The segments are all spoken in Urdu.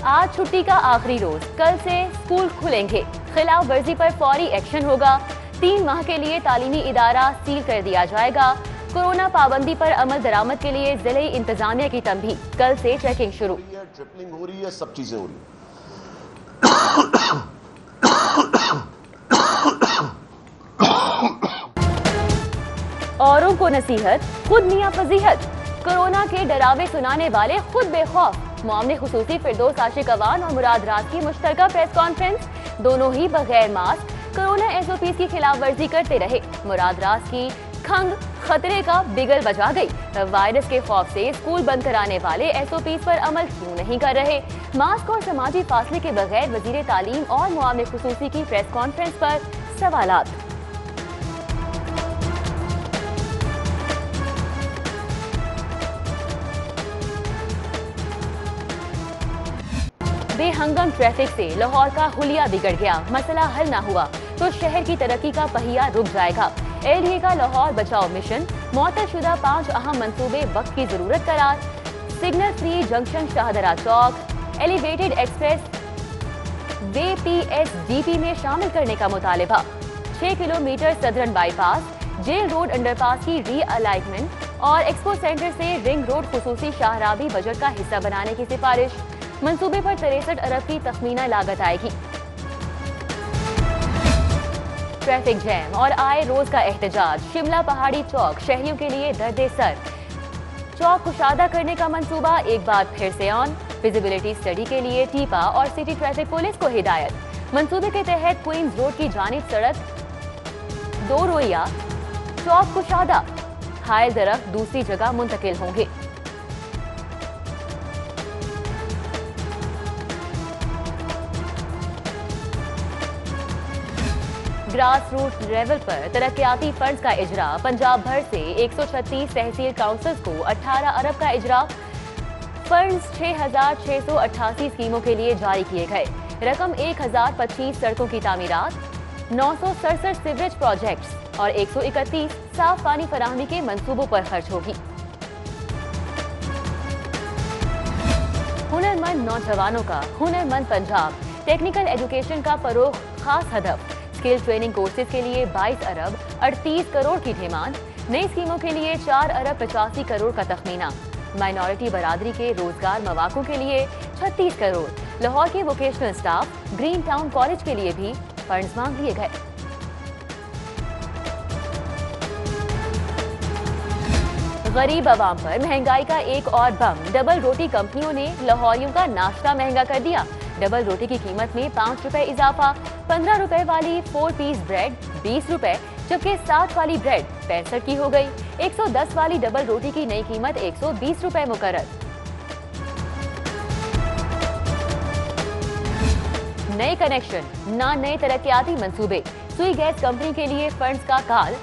آج چھٹی کا آخری روز، کل سے اسکول کھلیں گے، خلاف ورزی پر فوری ایکشن ہوگا، 3 ماہ کے لیے تعلیمی ادارہ سیل کر دیا جائے گا، کورونا پابندی پر عمل درآمد کے لیے ضلعی انتظامیہ کی تنبیہ، کل سے چیکنگ شروع۔ ٹرپلنگ ہو رہی ہے، سب چیزیں ہو رہی ہیں۔ اوروں کو نصیحت، خود میاں فضیحت، کورونا کے ڈراوے سنانے والے خود بے خوف، معاملے خصوصی فردوس عاشق اوان اور مراد راز کی مشترکہ پریس کانفرنس، دونوں ہی بغیر mask corona SOPs کی خلاف ورزی کرتے رہے، مراد راز کی کھنگ خطرے کا بگل بجا گئی، وائرس کے خوف سے اسکول بند کرانے والے ایس او پیز پر عمل کیوں نہیں کر رہے، ماسک اور سماجی فاصلے کے بغیر وزیر تعلیم اور معاملے خصوصی کی پریس کانفرنس پر سوالات۔ بے ہنگم ٹریفک سے لاہور کا حلیہ بگڑ گیا، مسئلہ حل نہ ہوا تو شہر کی ترقی کا پہیہ رک جائے گا، ایل ڈی اے کا لاہور بچاؤ مشن، معطل شدہ 5 اہم منصوبے وقت کی ضرورت قرار، سگنل فری جنکشن شاہدرہ چوک، elevated expressway P S D P میں شامل کرنے کا مطالبہ، 6 kilometre southern bypass, jail road underpass کی ری الائنمنٹ اور ایکسپو سینٹر سے رنگ روڈ خصوصی شاہراہ بھی بجٹ کا حصہ بنانے کی سفارش، منصوبے پر 63 ارب کی تخمینہ لاگت آئے گی۔ ٹریفک جیم اور آئے روز کا احتجاج، شملہ پہاڑی چوک شہریوں کے لیے درد سر، چوک کشادہ کرنے کا منصوبہ ایک بار پھر سے آن، ویزیبلٹی اسٹڈی کے لیے ٹیپا اور سٹی ٹریفک پولیس کو ہدایت، منصوبے کے تحت کوئنز روڈ کی جانب سڑک 2 رویہ چوک کشادہ، حائل درخت دوسری جگہ منتقل ہوں گے۔ گراس روٹ لیول پر ترقیاتی فنڈز کا اجرا، پنجاب بھر سے 136 تحصیل کاؤنسلز کو 18 ارب کا اجرا، فنڈز 6688 اسکیموں کے لیے جاری کیے گئے، رقم 1025 سڑکوں کی تعمیرات، 967 سیوریج پروجیکٹس اور 131 صاف پانی فراہمی کے منصوبوں پر خرچ ہوگی۔ ہنرمند نوجوانوں کا ہنرمند پنجاب، ٹیکنیکل ایجوکیشن کا فروغ خاص ہدف، اسکل ٹریننگ کورسز کے لیے 22 ارب 38 کروڑ کی ڈیمانڈ، نئی اسکیموں کے لیے 4 ارب 85 کروڑ کا تخمینہ، مائنورٹی برادری کے روزگار مواقع کے لیے 36 کروڑ، لاہور کے vocational staff, green town college کے لیے بھی فنڈز مانگ لیے گئے۔ غریب عوام پر مہنگائی کا ایک اور بم، ڈبل روٹی کمپنیوں نے لاہوریوں کا ناشتہ مہنگا کر دیا، ڈبل روٹی کی قیمت میں 5 روپے اضافہ، 15 روپے والی 4 پیس بریڈ 20 روپے، جبکہ 60 والی بریڈ 65 کی ہو گئی، 110 والی ڈبل روٹی کی نئی قیمت 120 روپے مقرر۔ نئے کنیکشن نہ نئے ترقیاتی منصوبے، سوئی گیس کمپنی کے لیے فنڈز کا کال،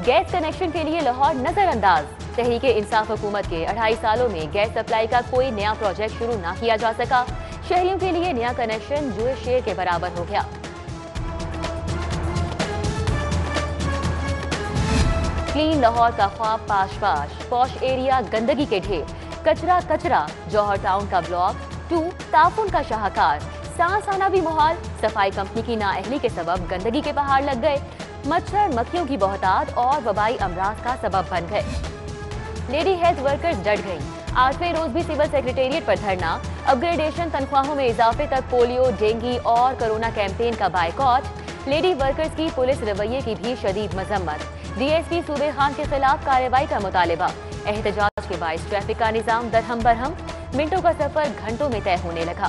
گیس کنیکشن کے لیے لاہور نظر انداز، تحریک انصاف حکومت کے 2.5 سالوں میں گیس سپلائی کا کوئی نیا پروجیکٹ شروع نہ کیا جا سکا، شہریوں کے لیے نیا کنیکشن جوئے شیر کے برابر ہو گیا۔ کلین لاہور کا خواب پاش پاش، پوش ایریا گندگی کے ڈھیر، کچرا کچرا، جوہر ٹاؤن کا بلاک 2 تعفن کا شاہکار، سانس آنا بھی محال، صفائی کمپنی کی نااہلی کے سبب گندگی کے پہاڑ لگ گئے، مچھر مکھیوں کی بہتات اور وبائی امراض کا سبب بن گئے۔ لیڈی ہیلتھ ورکرز ڈٹ گئیں، 8ویں روز بھی سول سیکریٹریٹ پر دھرنا، اپ گریڈیشن تنخواہوں میں اضافے تک پولیو، ڈینگی اور کورونا کیمپین کا بائیکاٹ، لیڈی ورکرز کی پولیس رویے کی بھی شدید مذمت، ڈی ایس پی صوبے خان کے خلاف کارروائی کا مطالبہ، احتجاج کے باعث ٹریفک کا نظام درہم برہم، منٹوں کا سفر گھنٹوں میں طے ہونے لگا۔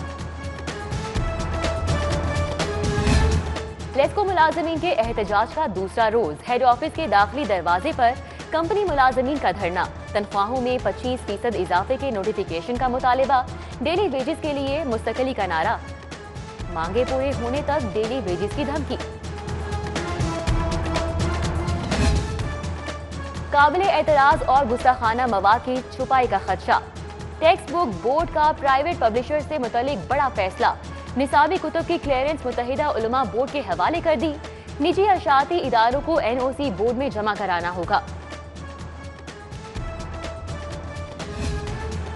لیسکو ملازمین کے احتجاج کا دوسرا روز، ہیڈ آفس کے داخلی دروازے پر کمپنی ملازمین کا دھرنا، تنخواہوں میں 25% اضافے کے نوٹیفیکیشن کا مطالبہ، ڈیلی ویجز کے لیے مستقلی کا نعرہ، مانگے پورے ہونے تک ڈیلی ویجز کی دھمکی۔ قابل اعتراض اور گستاخانہ مواد کی چھپائی کا خدشہ، ٹیکسٹ بک بورڈ کا پرائیویٹ پبلشر سے متعلق بڑا فیصلہ، نصابی کتب کی کلیئرنس متحدہ علماء بورڈ کے حوالے کر دی، نجی اشاعتی اداروں کو این او سی بورڈ میں جمع کرانا ہوگا۔